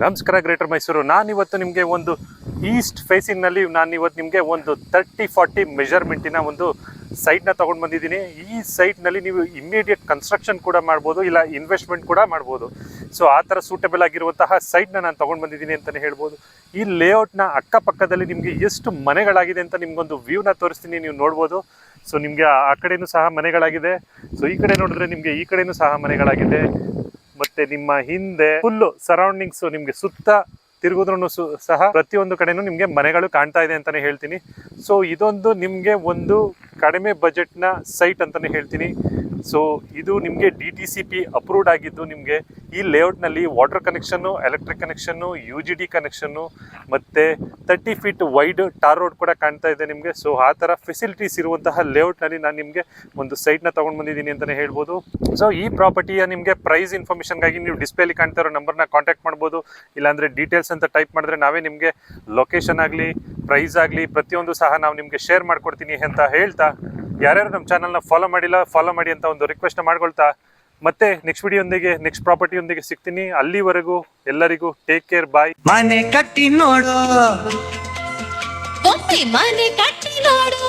ನಮಸ್ಕಾರ ಗ್ರೇಟರ್ ಮೈಸೂರು. ನಾನಿವತ್ತು ನಿಮಗೆ ಒಂದು ಈಸ್ಟ್ ಫೇಸಿಂಗ್ನಲ್ಲಿ ನಾನಿವತ್ತು ನಿಮಗೆ ಒಂದು 30-40 ಮೆಜರ್ಮೆಂಟಿನ ಒಂದು ಸೈಟ್ನ ತೊಗೊಂಡು ಬಂದಿದ್ದೀನಿ. ಈ ಸೈಟ್ನಲ್ಲಿ ನೀವು ಇಮ್ಮಿಡಿಯೇಟ್ ಕನ್ಸ್ಟ್ರಕ್ಷನ್ ಕೂಡ ಮಾಡ್ಬೋದು, ಇಲ್ಲ ಇನ್ವೆಸ್ಟ್ಮೆಂಟ್ ಕೂಡ ಮಾಡ್ಬೋದು. ಸೊ ಆ ಥರ ಸೂಟಬಲ್ ಆಗಿರುವಂತಹ ಸೈಟ್ನ ನಾನು ತೊಗೊಂಡು ಬಂದಿದ್ದೀನಿ ಅಂತಲೇ ಹೇಳ್ಬೋದು. ಈ ಲೇಔಟ್ನ ಅಕ್ಕಪಕ್ಕದಲ್ಲಿ ನಿಮಗೆ ಎಷ್ಟು ಮನೆಗಳಾಗಿದೆ ಅಂತ ನಿಮಗೊಂದು ವ್ಯೂನ ತೋರಿಸ್ತೀನಿ, ನೀವು ನೋಡ್ಬೋದು. ಸೊ ನಿಮಗೆ ಆ ಕಡೆಯೂ ಸಹ ಮನೆಗಳಾಗಿದೆ. ಸೊ ಈ ಕಡೆ ನೋಡಿದ್ರೆ ನಿಮಗೆ ಈ ಕಡೆಯೂ ಸಹ ಮನೆಗಳಾಗಿದೆ. ಮತ್ತೆ ನಿಮ್ಮ ಹಿಂದೆ ಫುಲ್ಲು ಸರೌಂಡಿಂಗ್ಸ್ ನಿಮಗೆ ಸುತ್ತ ತಿರುಗಿದ್ರೂ ಸಹ ಪ್ರತಿಯೊಂದು ಕಡೆನೂ ನಿಮಗೆ ಮನೆಗಳು ಕಾಣ್ತಾ ಇದೆ ಅಂತಾನೆ ಹೇಳ್ತೀನಿ. ಸೊ ಇದೊಂದು ನಿಮಗೆ ಒಂದು ಕಡಿಮೆ ಬಜೆಟ್ನ ಸೈಟ್ ಅಂತಾನೆ ಹೇಳ್ತೀನಿ. ಸೊ ಇದು ನಿಮಗೆ DTCP ಅಪ್ರೂವ್ಡ್ ಆಗಿದ್ದು, ನಿಮಗೆ ಈ ಲೇಔಟ್ನಲ್ಲಿ ವಾಟರ್ ಕನೆಕ್ಷನ್ನು, ಎಲೆಕ್ಟ್ರಿಕ್ ಕನೆಕ್ಷನ್ನು, UGD ಕನೆಕ್ಷನ್ನು ಮತ್ತು 30 ಫೀಟ್ ವೈಡ್ ಟಾರ್ ರೋಡ್ ಕೂಡ ಕಾಣ್ತಾ ಇದೆ ನಿಮಗೆ. ಸೊ ಆ ಥರ ಫೆಸಿಲಿಟೀಸ್ ಇರುವಂತಹ ಲೇಔಟ್ನಲ್ಲಿ ನಾನು ನಿಮಗೆ ಒಂದು ಸೈಟ್ನ ತೊಗೊಂಡು ಬಂದಿದ್ದೀನಿ ಅಂತಲೇ ಹೇಳ್ಬೋದು. ಸೊ ಈ ಪ್ರಾಪರ್ಟಿಯ ನಿಮಗೆ ಪ್ರೈಸ್ ಇನ್ಫಾರ್ಮೇಷನ್ಗಾಗಿ ನೀವು ಡಿಸ್ಪ್ಲೇಲಿ ಕಾಣ್ತಾ ಇರೋ ನಂಬರ್ನ ಕಾಂಟ್ಯಾಕ್ಟ್ ಮಾಡ್ಬೋದು. ಇಲ್ಲಾಂದರೆ ಡೀಟೇಲ್ಸ್ ಅಂತ ಟೈಪ್ ಮಾಡಿದ್ರೆ ನಾವೇ ನಿಮಗೆ ಲೊಕೇಶನ್ ಆಗಲಿ ಪ್ರೈಸ್ ಆಗಲಿ ಪ್ರತಿಯೊಂದು ಸಹ ನಾವು ನಿಮಗೆ ಶೇರ್ ಮಾಡ್ಕೊಡ್ತೀನಿ ಅಂತ ಹೇಳ್ತಾ, ಯಾರ್ಯಾರು ನಮ್ಮ ಚಾನಲ್ನ ಫಾಲೋ ಮಾಡಿಲ್ಲ ಫಾಲೋ ಮಾಡಿ ಅಂತ ಒಂದು ರಿಕ್ವೆಸ್ಟ್ ಮಾಡ್ಕೊಳ್ತಾ, ಮತ್ತೆ ನೆಕ್ಸ್ಟ್ ವಿಡಿಯೋಂದಿಗೆ ನೆಕ್ಸ್ಟ್ ಪ್ರಾಪರ್ಟಿಯೊಂದಿಗೆ ಸಿಗ್ತೀನಿ. ಅಲ್ಲಿವರೆಗೂ ಎಲ್ಲರಿಗೂ ಟೇಕ್ ಕೇರ್, ಬಾಯ್. ಮನೆ ಕಟ್ಟಿ ನೋಡು, ಮನೆ ಕಟ್ಟಿ ನೋಡು.